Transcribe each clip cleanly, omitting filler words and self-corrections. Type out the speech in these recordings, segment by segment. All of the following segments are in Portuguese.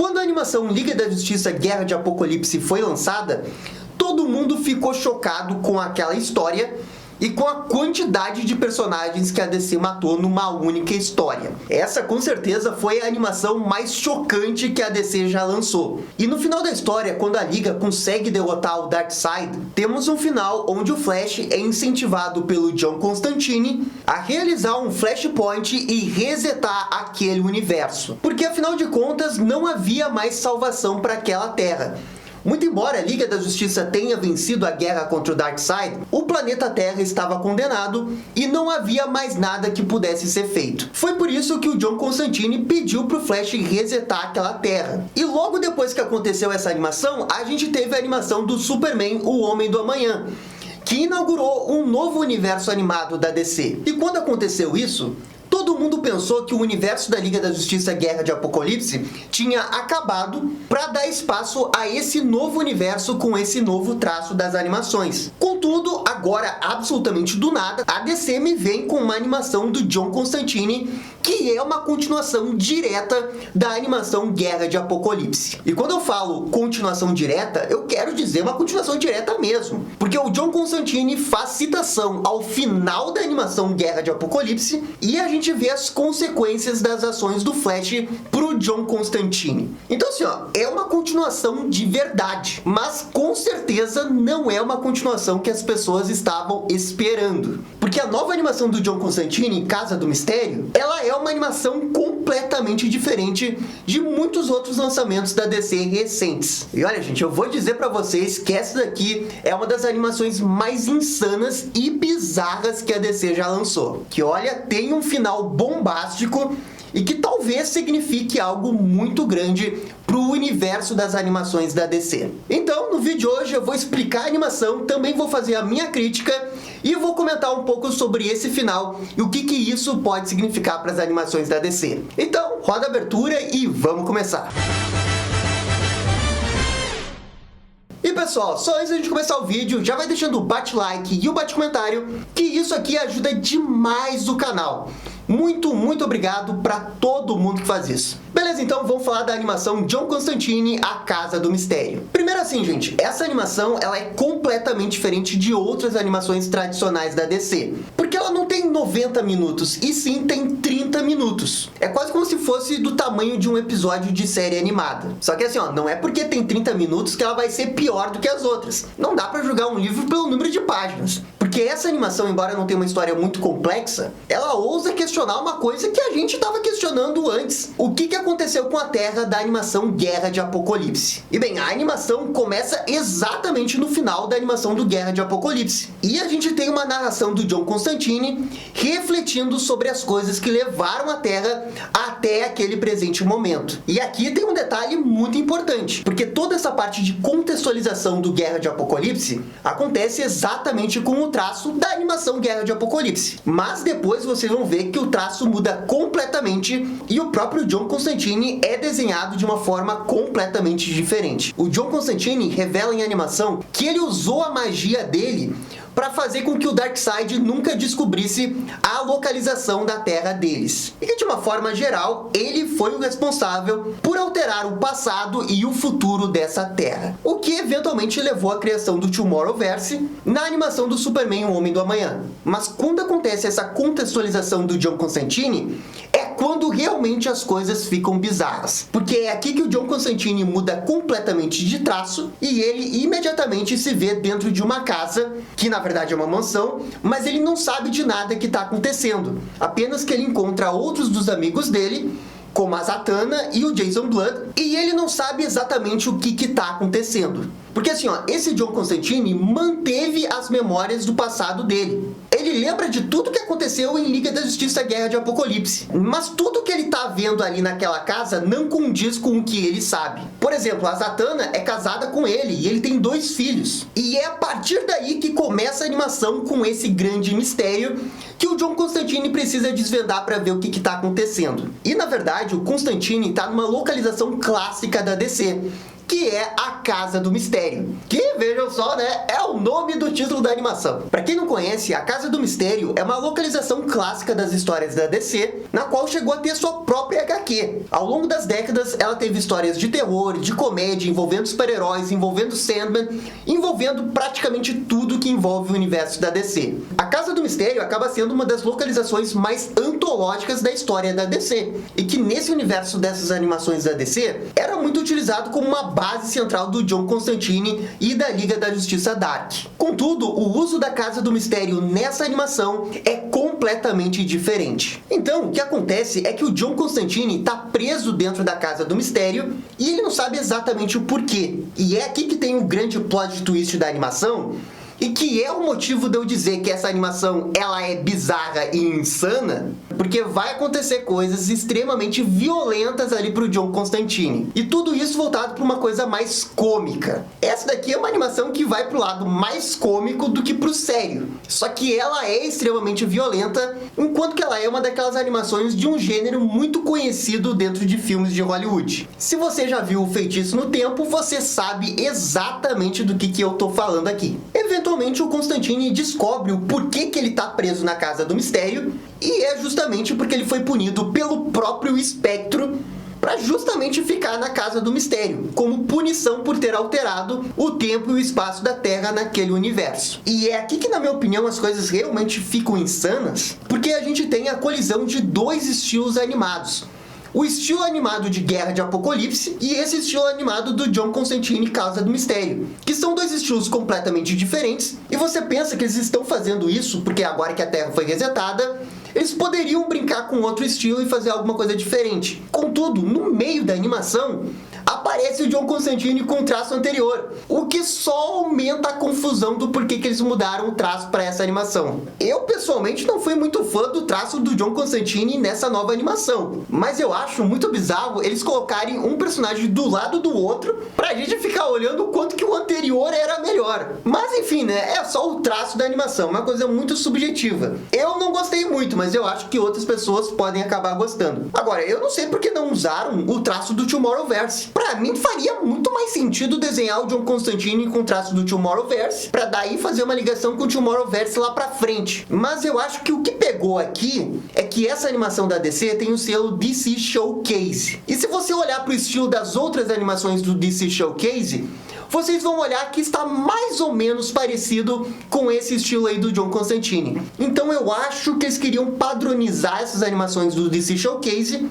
Quando a animação Liga da Justiça Guerra de Apocalipse foi lançada, todo mundo ficou chocado com aquela história e com a quantidade de personagens que a DC matou numa única história. Essa, com certeza, foi a animação mais chocante que a DC já lançou. E no final da história, quando a Liga consegue derrotar o Darkseid, temos um final onde o Flash é incentivado pelo John Constantine a realizar um Flashpoint e resetar aquele universo. Porque, afinal de contas, não havia mais salvação para aquela Terra. Muito embora a Liga da Justiça tenha vencido a guerra contra o Darkseid, o planeta Terra estava condenado e não havia mais nada que pudesse ser feito. Foi por isso que o John Constantine pediu para o Flash resetar aquela Terra. E logo depois que aconteceu essa animação, a gente teve a animação do Superman, o Homem do Amanhã, que inaugurou um novo universo animado da DC. E quando aconteceu isso, todo mundo pensou que o universo da Liga da Justiça Guerra de Apocalipse tinha acabado para dar espaço a esse novo universo com esse novo traço das animações. Contudo, agora, absolutamente do nada, a DC me vem com uma animação do John Constantine, que é uma continuação direta da animação Guerra de Apocalipse. E quando eu falo continuação direta, eu quero dizer uma continuação direta mesmo, porque o John Constantine faz citação ao final da animação Guerra de Apocalipse e a gente vê as consequências das ações do Flash pro John Constantine. Então assim, é uma continuação de verdade, mas com certeza não é uma continuação que as pessoas estavam esperando. Porque a nova animação do John Constantine, Casa do Mistério, ela é uma animação completamente diferente de muitos outros lançamentos da DC recentes. E olha, gente, eu vou dizer pra vocês que essa daqui é uma das animações mais insanas e bizarras que a DC já lançou. Que olha, tem um final bombástico e que talvez signifique algo muito grande para o universo das animações da DC. Então, no vídeo de hoje eu vou explicar a animação, também vou fazer a minha crítica e vou comentar um pouco sobre esse final e o que isso pode significar para as animações da DC. Então, roda a abertura e vamos começar! E pessoal, só antes da gente começar o vídeo, já vai deixando o bate-like e o bate-comentário, que isso aqui ajuda demais o canal. Muito obrigado para todo mundo que faz isso. Beleza, então vamos falar da animação John Constantine, A Casa do Mistério. Primeiro assim, gente, essa animação ela é completamente diferente de outras animações tradicionais da DC. Porque ela não tem 90 minutos, e sim tem 30 minutos. É quase como se fosse do tamanho de um episódio de série animada. Só que assim, não é porque tem 30 minutos que ela vai ser pior do que as outras. Não dá pra julgar um livro pelo número de páginas. Porque essa animação, embora não tenha uma história muito complexa, ela ousa questionar uma coisa que a gente estava questionando antes. O que aconteceu com a Terra da animação Guerra de Apocalipse? E bem, a animação começa exatamente no final da animação do Guerra de Apocalipse. E a gente tem uma narração do John Constantine refletindo sobre as coisas que levaram a Terra até aquele presente momento. E aqui tem um detalhe muito importante, porque toda essa parte de contextualização do Guerra de Apocalipse acontece exatamente com o traço da animação Guerra de Apocalipse. Mas depois vocês vão ver que o traço muda completamente e o próprio John Constantine é desenhado de uma forma completamente diferente. O John Constantine revela em animação que ele usou a magia dele para fazer com que o Darkseid nunca descobrisse a localização da Terra deles. E que, de uma forma geral, ele foi o responsável por alterar o passado e o futuro dessa Terra. O que eventualmente levou à criação do Tomorrowverse na animação do Superman, o Homem do Amanhã. Mas quando acontece essa contextualização do John Constantine, é quando realmente as coisas ficam bizarras. Porque é aqui que o John Constantine muda completamente de traço e ele imediatamente se vê dentro de uma casa que na verdade é uma mansão, mas ele não sabe de nada que está acontecendo. Apenas que ele encontra outros dos amigos dele, como a Zatanna e o Jason Blood, e ele não sabe exatamente o que está acontecendo. Porque assim, esse John Constantine manteve as memórias do passado dele. Ele lembra de tudo que aconteceu em Liga da Justiça Guerra de Apocalipse. Mas tudo que ele tá vendo ali naquela casa não condiz com o que ele sabe. Por exemplo, a Zatanna é casada com ele e ele tem 2 filhos. E é a partir daí que começa a animação com esse grande mistério que o John Constantine precisa desvendar para ver o que está acontecendo. E na verdade, o Constantine está numa localização clássica da DC, que é a Casa do Mistério, que, vejam só, né, é o nome do título da animação. Para quem não conhece, a Casa do Mistério é uma localização clássica das histórias da DC, na qual chegou a ter sua própria HQ. Ao longo das décadas, ela teve histórias de terror, de comédia, envolvendo super-heróis, envolvendo Sandman, envolvendo praticamente tudo que envolve o universo da DC. A Casa do Mistério acaba sendo uma das localizações mais antológicas da história da DC, e que nesse universo dessas animações da DC, era muito utilizado como uma base central do John Constantine e da Liga da Justiça Dark. Contudo, o uso da Casa do Mistério nessa animação é completamente diferente. Então, o que acontece é que o John Constantine está preso dentro da Casa do Mistério e ele não sabe exatamente o porquê. E é aqui que tem o grande plot twist da animação, e que é o motivo de eu dizer que essa animação ela é bizarra e insana, porque vai acontecer coisas extremamente violentas ali pro John Constantine. E tudo isso voltado para uma coisa mais cômica. Essa daqui é uma animação que vai pro lado mais cômico do que pro sério. Só que ela é extremamente violenta, enquanto que ela é uma daquelas animações de um gênero muito conhecido dentro de filmes de Hollywood. Se você já viu o Feitiço no Tempo, você sabe exatamente do que eu tô falando aqui. Eventualmente o Constantine descobre o porquê que ele está preso na Casa do Mistério, e é justamente porque ele foi punido pelo próprio Espectro para justamente ficar na Casa do Mistério, como punição por ter alterado o tempo e o espaço da Terra naquele universo. E é aqui que, na minha opinião, as coisas realmente ficam insanas, porque a gente tem a colisão de dois estilos animados. O estilo animado de Guerra de Apocalipse e esse estilo animado do John Constantine Casa do Mistério, que são dois estilos completamente diferentes, e você pensa que eles estão fazendo isso porque agora que a Terra foi resetada, eles poderiam brincar com outro estilo e fazer alguma coisa diferente. Contudo, no meio da animação, aparece o John Constantine com o traço anterior, o que só aumenta a confusão do porquê que eles mudaram o traço para essa animação. Eu, pessoalmente, não fui muito fã do traço do John Constantine nessa nova animação, mas eu acho muito bizarro eles colocarem um personagem do lado do outro pra gente ficar olhando o quanto que o anterior era melhor. Mas enfim, né, é só o traço da animação, uma coisa muito subjetiva. Eu não gostei muito, mas eu acho que outras pessoas podem acabar gostando. Agora, eu não sei por que não usaram o traço do Tomorrowverse. Pra mim, faria muito mais sentido desenhar o John Constantine com o traço do Tomorrowverse, pra daí fazer uma ligação com o Tomorrowverse lá pra frente. Mas eu acho que o que pegou aqui é que essa animação da DC tem o selo DC Showcase. E se você olhar pro estilo das outras animações do DC Showcase, vocês vão olhar que está mais ou menos parecido com esse estilo aí do John Constantine. Então eu acho que eles queriam padronizar essas animações do DC Showcase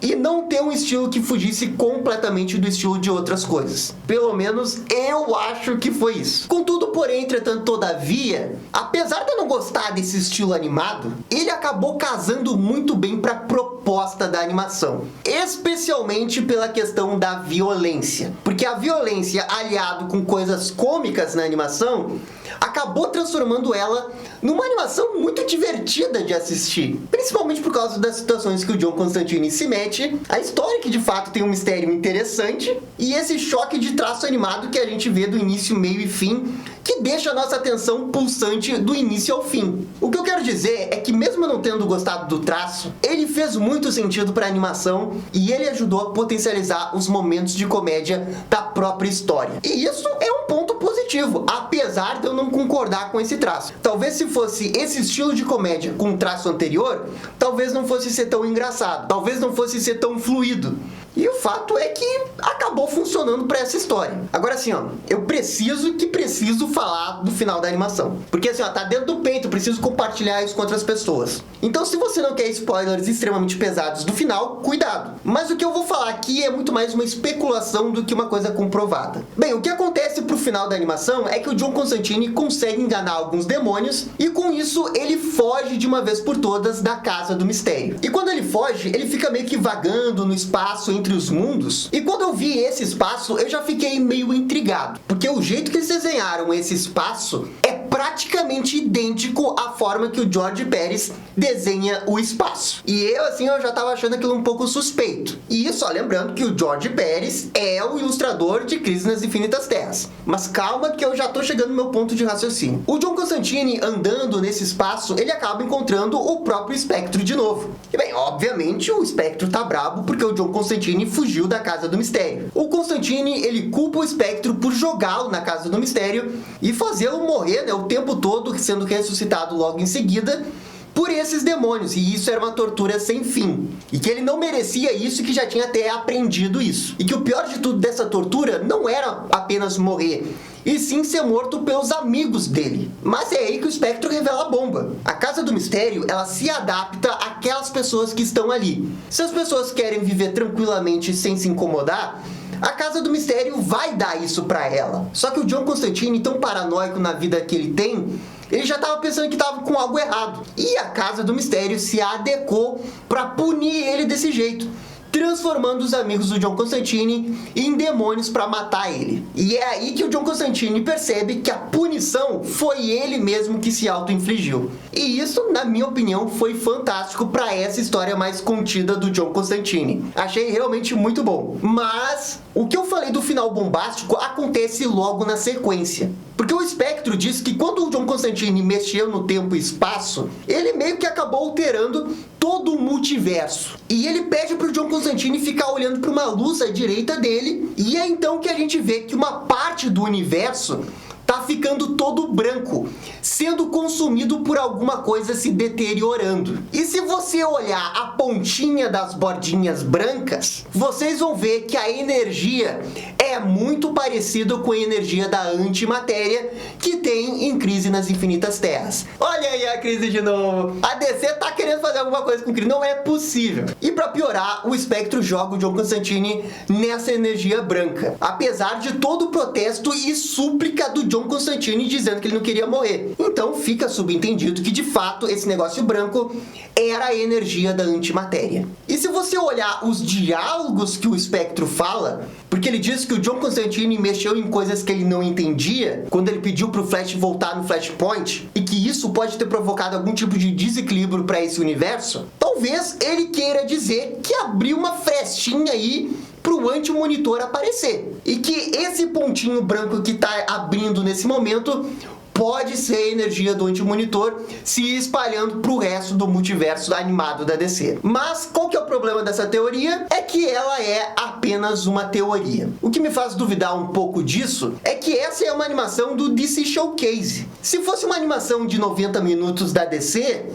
e não ter um estilo que fugisse completamente do estilo de outras coisas. Pelo menos eu acho que foi isso. Contudo, porém, entretanto, todavia, apesar de eu não gostar desse estilo animado, ele acabou casando muito bem para a proposta da animação, especialmente pela questão da violência, porque a violência aliado com coisas cômicas na animação acabou transformando ela numa animação muito divertida de assistir, principalmente por causa das situações que o John Constantine se mete, a história que de fato tem um mistério interessante e esse choque de traço animado que a gente vê do início, meio e fim, que deixa a nossa atenção pulsante do início ao fim. O que eu quero dizer é que mesmo eu não tendo gostado do traço, ele fez muito sentido para a animação e ele ajudou a potencializar os momentos de comédia da própria história. E isso é um ponto positivo, apesar de eu não concordar com esse traço. Talvez se fosse esse estilo de comédia com o traço anterior, talvez não fosse ser tão engraçado, talvez não fosse ser tão fluido. E o fato é que acabou funcionando para essa história. Agora assim, ó, eu preciso falar do final da animação. Porque assim, ó, tá dentro do peito, eu preciso compartilhar isso com outras pessoas. Então se você não quer spoilers extremamente pesados do final, cuidado. Mas o que eu vou falar aqui é muito mais uma especulação do que uma coisa comprovada. Bem, o que acontece pro final da animação é que o John Constantine consegue enganar alguns demônios e com isso ele foge de uma vez por todas da Casa do Mistério. E quando ele foge, ele fica meio que vagando no espaço entre os mundos. E quando eu vi esse espaço, eu já fiquei meio intrigado, porque o jeito que eles desenharam esse espaço é praticamente idêntico à forma que o George Pérez desenha o espaço. E eu já tava achando aquilo um pouco suspeito. E só lembrando que o George Pérez é o ilustrador de Crise nas Infinitas Terras. Mas calma que eu já tô chegando no meu ponto de raciocínio. O John Constantine, andando nesse espaço, ele acaba encontrando o próprio Espectro de novo. E bem, obviamente o Espectro tá brabo porque o John Constantine fugiu da Casa do Mistério. O Constantine, ele culpa o Espectro por jogá-lo na Casa do Mistério e fazê-lo morrer, o tempo todo, sendo ressuscitado logo em seguida por esses demônios, e isso era uma tortura sem fim, e que ele não merecia isso e que já tinha até aprendido isso, e que o pior de tudo dessa tortura não era apenas morrer, e sim ser morto pelos amigos dele. Mas é aí que o Espectro revela a bomba. A Casa do Mistério, ela se adapta àquelas pessoas que estão ali. Se as pessoas querem viver tranquilamente sem se incomodar, a Casa do Mistério vai dar isso pra ela. Só que o John Constantine, tão paranoico na vida que ele tem, ele já estava pensando que estava com algo errado. E a Casa do Mistério se adequou para punir ele desse jeito, transformando os amigos do John Constantine em demônios para matar ele. E é aí que o John Constantine percebe que a punição foi ele mesmo que se auto-infligiu. E isso, na minha opinião, foi fantástico para essa história mais contida do John Constantine. Achei realmente muito bom. Mas o que eu falei do final bombástico acontece logo na sequência. Porque o Espectro diz que quando o John Constantine mexeu no tempo e espaço, ele meio que acabou alterando todo o multiverso. E ele pede pro John Constantine ficar olhando para uma luz à direita dele, e é então que a gente vê que uma parte do universo tá ficando todo branco, sendo consumido por alguma coisa se deteriorando. E se você olhar a pontinha das bordinhas brancas, vocês vão ver que a energia é muito parecida com a energia da antimatéria que tem em Crise nas Infinitas Terras. Olha aí a Crise de novo. A DC tá querendo fazer alguma coisa com Crise, não é possível. E pra piorar, o Espectro joga o John Constantine nessa energia branca, apesar de todo o protesto e súplica do John Constantine dizendo que ele não queria morrer. Então fica subentendido que de fato esse negócio branco era a energia da antimatéria. E se você olhar os diálogos que o Espectro fala, porque ele diz que o John Constantine mexeu em coisas que ele não entendia quando ele pediu pro Flash voltar no Flashpoint, e que isso pode ter provocado algum tipo de desequilíbrio para esse universo, talvez ele queira dizer que abriu uma frestinha aí pro anti-monitor aparecer. E que esse pontinho branco que tá abrindo nesse momento pode ser a energia do anti-monitor se espalhando pro resto do multiverso animado da DC. Mas qual que é o problema dessa teoria? É que ela é apenas uma teoria. O que me faz duvidar um pouco disso é que essa é uma animação do DC Showcase. Se fosse uma animação de 90 minutos da DC,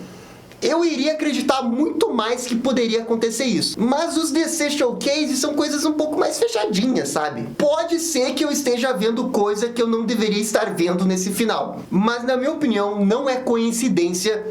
eu iria acreditar muito mais que poderia acontecer isso. Mas os DC Showcase são coisas um pouco mais fechadinhas, sabe? Pode ser que eu esteja vendo coisa que eu não deveria estar vendo nesse final. Mas, na minha opinião, não é coincidência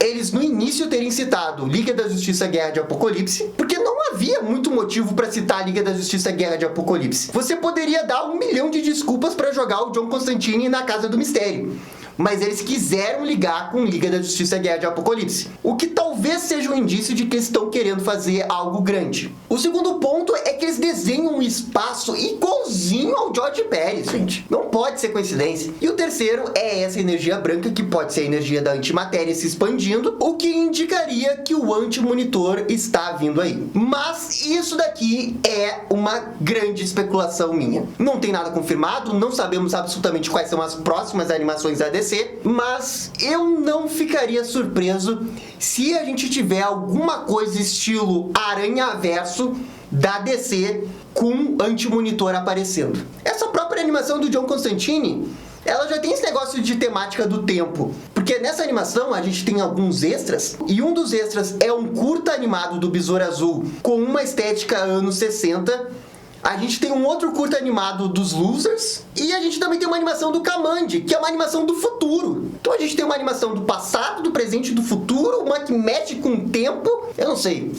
eles no início terem citado Liga da Justiça Guerra de Apocalipse, porque não havia muito motivo para citar Liga da Justiça Guerra de Apocalipse. Você poderia dar 1 milhão de desculpas para jogar o John Constantine na Casa do Mistério, mas eles quiseram ligar com Liga da Justiça Guerra de Apocalipse, o que talvez seja um indício de que eles estão querendo fazer algo grande. O segundo ponto é que eles desenham um espaço igualzinho ao George Pérez, gente. Não pode ser coincidência. E o terceiro é essa energia branca, que pode ser a energia da antimatéria se expandindo, o que indicaria que o anti-monitor está vindo aí. Mas isso daqui é uma grande especulação minha. Não tem nada confirmado, não sabemos absolutamente quais são as próximas animações da DC, mas eu não ficaria surpreso se a gente tiver alguma coisa estilo Aranhaverso da DC com anti-monitor aparecendo. Essa própria animação do John Constantine, ela já tem esse negócio de temática do tempo, porque nessa animação a gente tem alguns extras, e um dos extras é um curta animado do Besouro Azul com uma estética anos 60. A gente tem um outro curta animado dos Losers, e a gente também tem uma animação do Kamandi, que é uma animação do futuro. Então a gente tem uma animação do passado, do presente e do futuro, uma que mexe com o tempo. Eu não sei,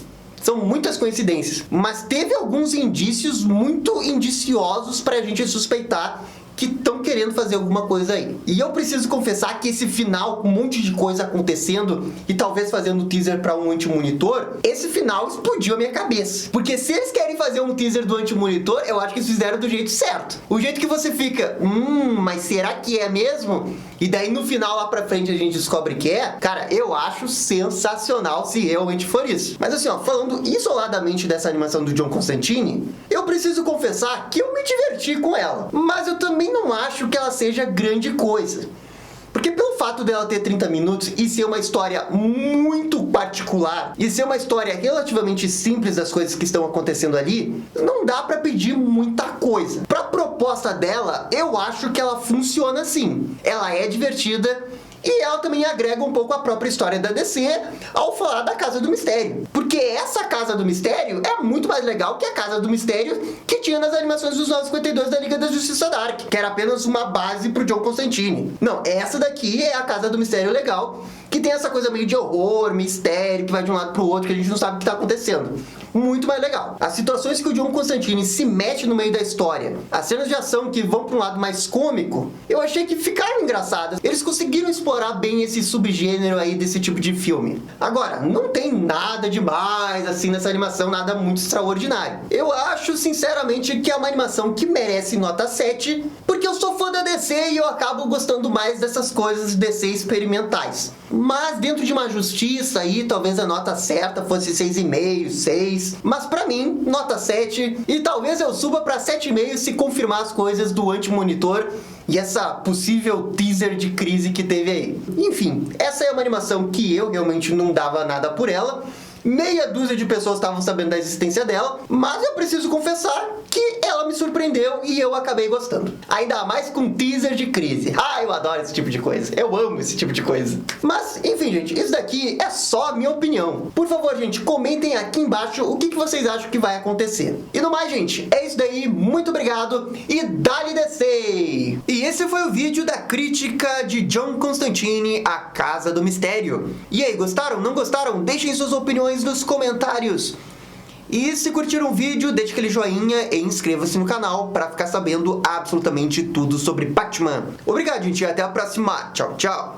são muitas coincidências, mas teve alguns indícios muito indiciosos pra gente suspeitar que estão querendo fazer alguma coisa aí. E eu preciso confessar que esse final, com um monte de coisa acontecendo e talvez fazendo teaser para um anti-monitor, esse final explodiu a minha cabeça. Porque se eles querem fazer um teaser do anti-monitor, eu acho que eles fizeram do jeito certo. O jeito que você fica, mas será que é mesmo? E daí no final lá pra frente a gente descobre que é. Cara, eu acho sensacional se realmente for isso. Mas assim, ó, falando isoladamente dessa animação do John Constantine, eu preciso confessar que eu me diverti com ela. Mas eu também não acho que ela seja grande coisa. Porque pelo fato dela ter 30 minutos e ser uma história muito particular, e ser uma história relativamente simples das coisas que estão acontecendo ali, não dá pra pedir muita coisa. Pra proposta dela, eu acho que ela funciona sim. Ela é divertida, e ela também agrega um pouco a própria história da DC ao falar da Casa do Mistério. Porque essa Casa do Mistério é muito mais legal que a Casa do Mistério que tinha nas animações dos 952 da Liga da Justiça Dark, que era apenas uma base pro John Constantine. Não, essa daqui é a Casa do Mistério legal, que tem essa coisa meio de horror, mistério, que vai de um lado pro outro, que a gente não sabe o que tá acontecendo. Muito mais legal. As situações que o John Constantine se mete no meio da história, as cenas de ação que vão para um lado mais cômico, eu achei que ficaram engraçadas. Eles conseguiram explorar bem esse subgênero aí desse tipo de filme. Agora, não tem nada demais assim nessa animação, nada muito extraordinário. Eu acho, sinceramente, que é uma animação que merece nota 7, porque eu sou fã da DC e eu acabo gostando mais dessas coisas DC experimentais. Mas dentro de uma justiça aí, talvez a nota certa fosse 6,5, 6. Mas pra mim, nota 7. E talvez eu suba pra 7,5 se confirmar as coisas do anti-monitor e essa possível teaser de crise que teve aí. Enfim, essa é uma animação que eu realmente não dava nada por ela. Meia dúzia de pessoas estavam sabendo da existência dela, mas eu preciso confessar que ela me surpreendeu e eu acabei gostando. Ainda mais com teaser de crise. Eu adoro esse tipo de coisa. Eu amo esse tipo de coisa. Mas, enfim, gente, isso daqui é só a minha opinião. Por favor, gente, comentem aqui embaixo o que vocês acham que vai acontecer. E no mais, gente, é isso daí. Muito obrigado e dale DC! E esse foi o vídeo da crítica de John Constantine, A Casa do Mistério. E aí, gostaram? Não gostaram? Deixem suas opiniões nos comentários. E se curtiram o vídeo, deixe aquele joinha e inscreva-se no canal para ficar sabendo absolutamente tudo sobre Batman. Obrigado, gente, e até a próxima. Tchau, tchau.